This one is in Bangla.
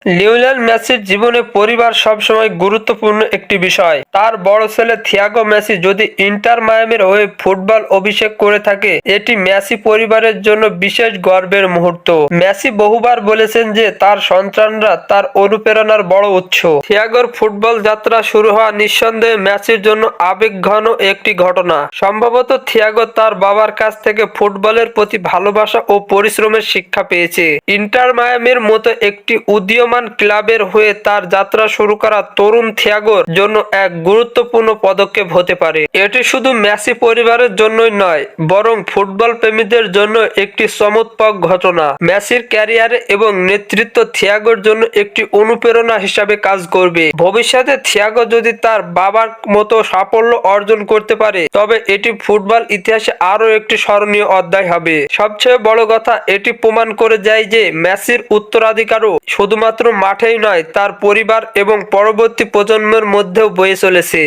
লিওনেল মেসির জীবনে পরিবার সবসময় গুরুত্বপূর্ণ একটি বিষয়। তার বড় ছেলে থিয়াগো মেসি যদি ইন্টার মায়ামির হয়ে ফুটবল অভিষেক করে থাকে, এটি মেসি পরিবারের জন্য বিশেষ গর্বের মুহূর্ত। মেসি বহুবার বলেছেন যে তার সন্তানরা তার অনুপ্রেরণার বড় উৎস। থিয়াগোর ফুটবল যাত্রা শুরু হওয়া নিঃসন্দেহে মেসির জন্য আবেগঘন একটি ঘটনা। সম্ভবত থিয়াগো তার বাবার কাছ থেকে ফুটবলের প্রতি ভালোবাসা ও পরিশ্রমের শিক্ষা পেয়েছে। ইন্টার মায়ামির মতো একটি উদীয়মান ক্লাবের হয়ে তার যাত্রা শুরু করা তরুণ থিয়াগোর জন্য এক গুরুত্বপূর্ণ পদক্ষেপ হতে পারে। এটি শুধু মেসি পরিবারের জন্যই নয়, বরং ফুটবল প্রেমীদের জন্য একটি চমৎকার ঘটনা। মেসির ক্যারিয়ারে এবং নেতৃত্ব থিয়াগোর জন্য একটি অনুপ্রেরণা হিসাবে কাজ করবে। ভবিষ্যতে থিয়াগো যদি তার বাবার মতো সাফল্য অর্জন করতে পারে, তবে এটি ফুটবল ইতিহাসে আরও একটি স্মরণীয় অধ্যায় হবে। সবচেয়ে বড় কথা, এটি প্রমাণ করে যায় যে মেসির উত্তরাধিকারও শুধুমাত্র মাঠেই নয়, তার পরিবার এবং পরবর্তী প্রজন্মের মধ্যেও বয়ে চলেছে।